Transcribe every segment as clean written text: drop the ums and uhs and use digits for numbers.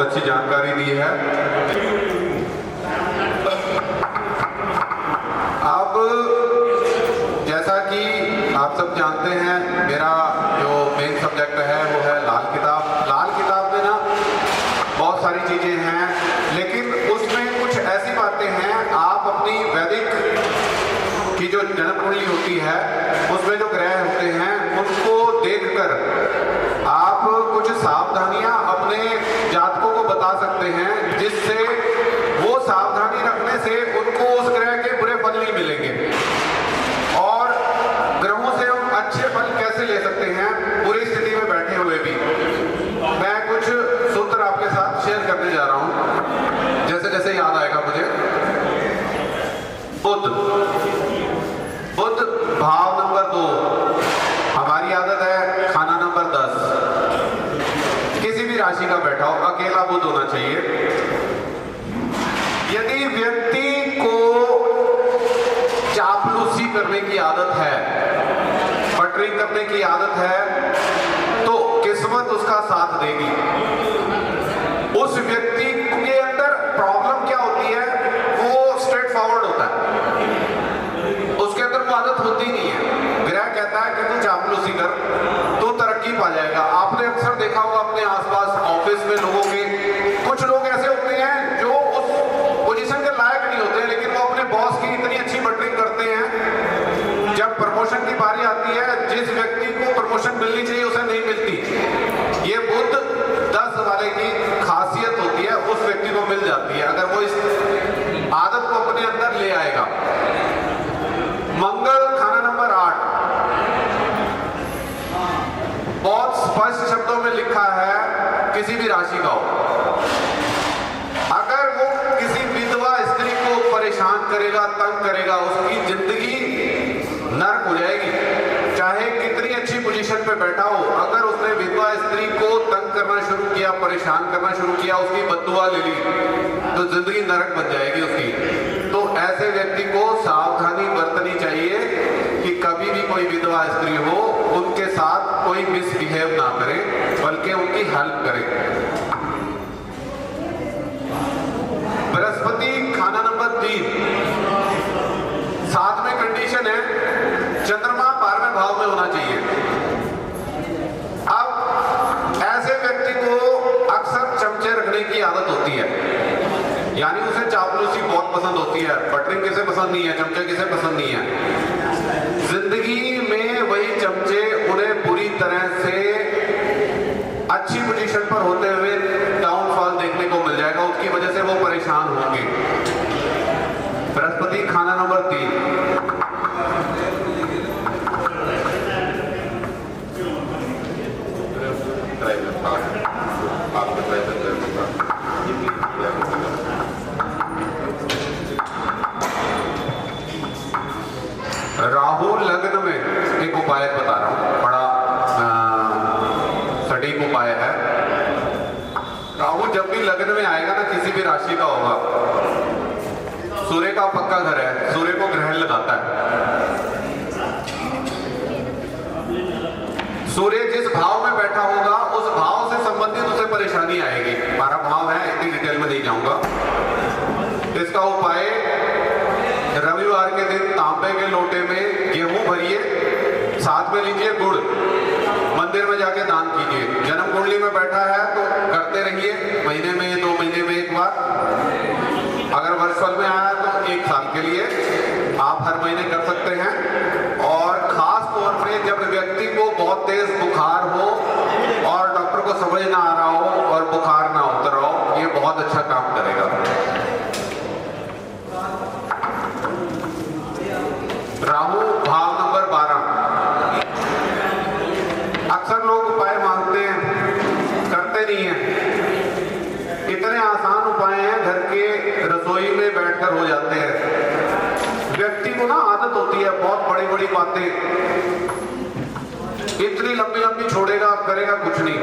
अच्छी जानकारी दी है। अब जैसा कि आप सब जानते हैं, मेरा जो मेन सब्जेक्ट है वो है लाल किताब। लाल किताब में ना बहुत सारी चीज़ें हैं, लेकिन उसमें कुछ ऐसी बातें हैं, आप अपनी वैदिक की जो जन्म कुंडली होती है उसमें जो ग्रह होते हैं उनको देखकर आप कुछ सावधानियां अपने जातकों को बता सकते हैं, जिससे वो सावधानी रखने से उनको उस ग्रह के बुरे फल नहीं मिलेंगे। और ग्रहों से हम अच्छे फल कैसे ले सकते हैं बुरी स्थिति में बैठे हुए भी, मैं कुछ सूत्र आपके साथ शेयर करने जा रहा हूं, जैसे जैसे याद आएगा मुझे। बुध भाव नंबर 2, हमारी आदत है खाना नंबर 10। किसी भी राशि का बैठा हो, अकेला बुध होना चाहिए। यदि व्यक्ति को चापलूसी करने की आदत है, बटरिंग करने की आदत है, तो किस्मत उसका साथ देगी। उस व्यक्ति के अंदर प्रॉब्लम क्या होती है, वो स्ट्रेट फॉरवर्ड होता है, उसके अंदर वो आदत होती नहीं है। ग्रह कहता है कि तू चापलूसी कर, तू तरक्की पा जाएगा। आपने अक्सर देखा होगा अपने आसपास ऑफिस में लोगों के, कुछ लोग ऐसे होते हैं जो उस पोजीशन के लायक नहीं होते, लेकिन वो अपने बॉस की इतनी अच्छी बटरिंग करते हैं, जब प्रमोशन की बारी आती है, जिस व्यक्ति को प्रमोशन मिलनी चाहिए उसे नहीं मिलती। ये बुध 10 वाले की खासियत होती है, उस व्यक्ति को मिल जाती है अगर वो इस आदत को अपने अंदर ले आएगा। मंगल खाना नंबर 8, बहुत स्पष्ट शब्दों में लिखा है, किसी भी राशि का हो, अगर वो किसी विधवा स्त्री को परेशान करेगा, तंग करेगा, उसकी जिंदगी नर्क हो जाएगी। चाहे कितनी अच्छी पोजीशन पे बैठा हो, अगर उसने विधवा स्त्री को तंग करना शुरू किया, परेशान करना शुरू किया, उसकी बद्दुआ ले ली, तो जिंदगी नरक बन जाएगी उसकी। तो ऐसे व्यक्ति को सावधानी बरतनी चाहिए कि कभी भी कोई विधवा स्त्री हो, उनके साथ कोई मिसबिहेव ना करे, बल्कि उनकी हेल्प करे। बृहस्पति खाना नंबर 3, साथ में कंडीशन है चंद्रमा 12वें भाव में होना चाहिए। अब ऐसे व्यक्ति को अक्सर चमचे रखने की आदत होती है, यानी उसे चापलूसी बहुत पसंद होती है। बटरिंग किसे पसंद नहीं है, चमचे किसे पसंद नहीं है। जिंदगी में वही चमचे उन्हें पूरी तरह से अच्छी पोजीशन पर होते हुए डाउनफॉल देखने को मिल जाएगा, उसकी वजह से वो परेशान होंगे। बृहस्पति खाना नंबर 3, राहु लग्न में एक उपाय बता रहा हूं, बड़ा सटीक उपाय है। राहु जब भी लग्न में आएगा ना, किसी भी राशि का होगा, सूर्य का पक्का घर है, सूर्य को ग्रहण लगाता है। सूर्य जिस भाव में बैठा होगा, उस भाव से संबंधित उसे परेशानी आएगी। 12 भाव है, इतनी डिटेल में नहीं जाऊंगा। इसका उपाय, रविवार के दिन तांबे के लोटे में गेहूं भरिए, साथ में लीजिए गुड़, मंदिर में जाके दान कीजिए। जन्म कुंडली में बैठा है तो करते रहिए, महीने में 2 महीने में एक बार। अगर वर्षफल में आया तो 1 साल के लिए आप हर महीने कर सकते हैं। और खास तौर पे जब व्यक्ति को बहुत तेज बुखार हो और डॉक्टर को समझ ना आ रहा हो और बुखार ना उतर रहा हो, ये बहुत अच्छा काम करेगा। राहु भाव नंबर 12, अक्सर लोग उपाय मांगते हैं, करते नहीं हैं। इतने आसान उपाय हैं, घर के रसोई में बैठकर हो जाते हैं। व्यक्ति को ना आदत होती है बहुत बड़ी बड़ी बातें, इतनी लंबी लंबी छोड़ेगा, करेगा कुछ नहीं।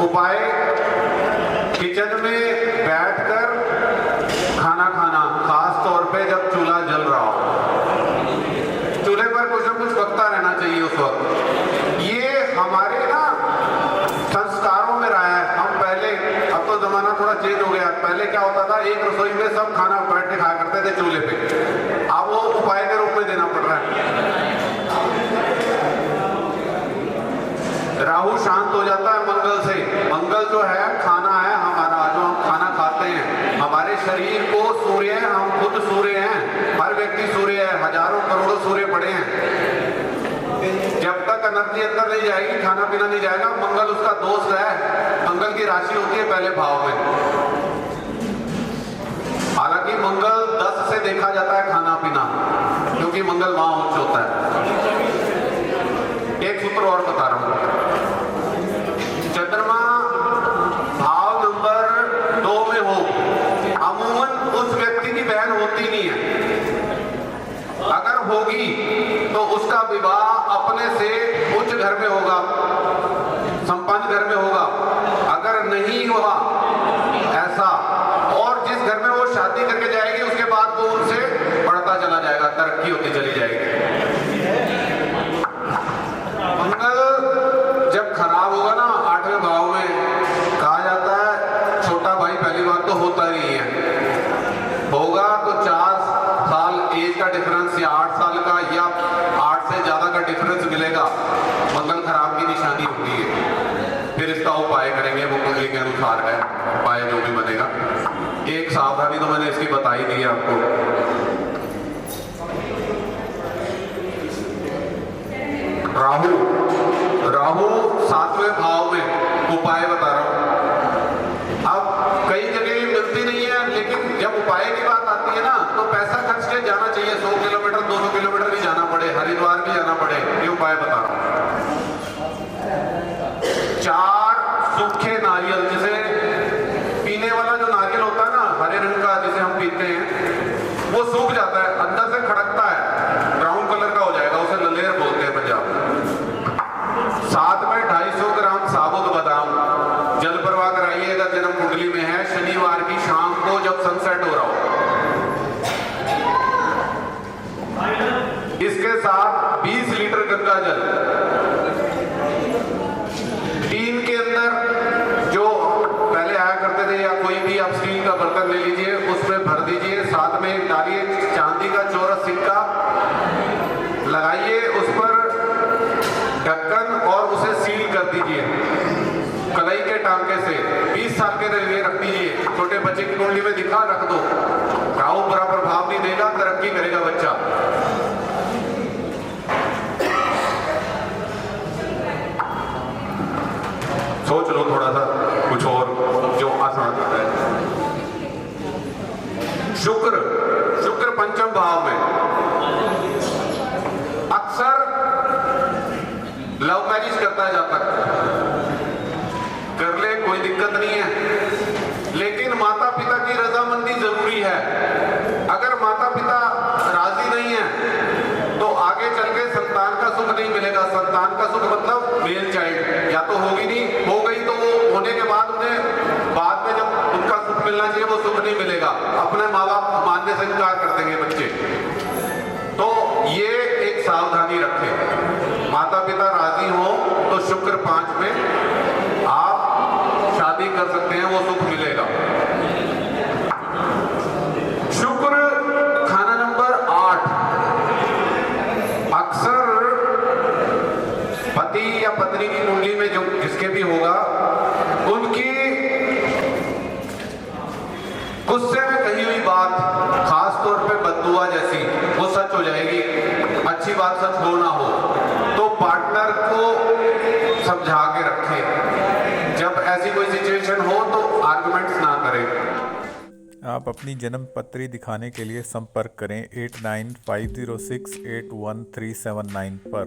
उपाय, किचन में बैठकर खाना खाना, खास तौर पे जब चूल्हा जल रहा हो, चूल्हे पर कुछ ना कुछ पकता रहना चाहिए उस वक्त। ये हमारे ना संस्कारों में रहा है। हम पहले, अब तो पहले क्या होता था, एक रसोई में सब खाना बैठ के खाया करते थे चूल्हे पे, अब वो उपाय के रूप में देना पड़ रहा है। राहु शांत हो जाता है मंगल से। मंगल जो है खाना है हमारा, जो हम खाना खाते हैं, हमारे शरीर को सूर्य है, हम खुद सूर्य हैं, हर व्यक्ति सूर्य है, हजारों करोड़ों सूर्य पड़े हैं। जब तक एनर्जी अंदर नहीं जाएगी, खाना पीना नहीं जाएगा। मंगल उसका दोस्त है, मंगल की राशि होती है पहले भाव में। हालांकि मंगल 10 से देखा जाता है खाना पीना, क्योंकि मंगल वहां उच्च होता है। एक सूत्र और बता रहा हूं, चंद्रमा भाव नंबर 2 में हो, अमूमन उस व्यक्ति की बहन होती नहीं है। अगर होगी तो उसका विवाह अपने से उच्च घर में होगा, संपन्न घर में होगा। अगर नहीं हुआ ऐसा, और जिस घर में वो शादी करके जाएगी उसके बाद वो उनसे बढ़ता चला जाएगा, तरक्की होती चली जाएगी। मंगल जब खराब होगा ना 8वें भाव में, कहा जाता है छोटा भाई पहली बात तो होता नहीं है, होगा तो 4 साल एज का डिफरेंस या 8 साल का या 8 से ज्यादा का डिफरेंस मिलेगा। मंगल खराब की निशानी होती है। फिर इसका उपाय करेंगे, वो कुंडली के अनुसार है उपाय जो भी बनेगा। एक सावधानी तो मैंने इसकी बताई दी है आपको। राहु 7वें भाव में, उपाय बता रहा हूं। अब कई जगह मिलती नहीं है, लेकिन जब उपाय की बात आती है ना, तो पैसा खर्च के जाना चाहिए। 100 किलोमीटर 200 किलोमीटर भी जाना पड़े, हरिद्वार भी जाना पड़े, ये उपाय बता रहा हूं। 4 सूखे नारियल, जैसे पीने वाला जो नारियल होता है ना हरे रंग का, जिसे हम पीते हैं, वो सूख जाता है, अंदर से खड़कता है, ब्राउन कलर का हो जाएगा, उसे ललेर बोलते हैं पंजाब। साथ में 250 ग्राम साबुत बादाम जल प्रवाह कराइएगा। जन्म कुंडली में है, शनिवार की शाम को जब सनसेट हो रहा हो। इसके साथ 20 लीटर गंगा जल टीन के अंदर जो पहले आया करते थे, या कोई भी आप स्टील का बर्तन ले लीजिए, उसमें भर दीजिए। साथ में डालिए चांदी का चौरस सिक्का, लगाइए उस पर ढक्कन और उसे सील कर दीजिए कलाई के टांके से। 20 साल के लिए रख दीजिए। छोटे बच्चे की कुंडली में दिखा रख दो, राहु बुरा प्रभाव नहीं देगा, तरक्की करेगा बच्चा। सोच लो थोड़ा सा कुछ और जो आसान होता है। शुक्र 5वें भाव में, अक्सर लव मैरिज करता है, जब तक कर ले कोई दिक्कत नहीं है, लेकिन माता पिता की रजामंदी जरूरी है। अगर माता पिता राजी नहीं है तो आगे चल के संतान का सुख नहीं मिलेगा। संतान का सुख मतलब मेल चाइल्ड, या तो होगी नहीं, हो गई तो वो होने के बाद उन्हें बाद में जब उनका सुख मिलना चाहिए वो सुख नहीं मिलेगा। अपने माँ बाप मानने से इनकार कर देंगे बच्चे। तो ये एक सावधानी रखें। माता पिता राजी हो तो शुक्र 5 में आप शादी कर सकते हैं, वो सुख मिलेगा। शुक्र खाना नंबर 8, अक्सर पति या पत्नी की कुंडली में जो जिसके भी होगा, उनकी गुस्से में कही हुई बात, खास तौर पे बद्दुआ जैसी, वो सच हो जाएगी। अच्छी बात सच हो ना हो तो पार्टनर को समझा के रखें। जब ऐसी कोई सिचुएशन हो तो आर्गुमेंट्स ना करें। आप अपनी जन्म पत्री दिखाने के लिए संपर्क करें 8950681379 पर।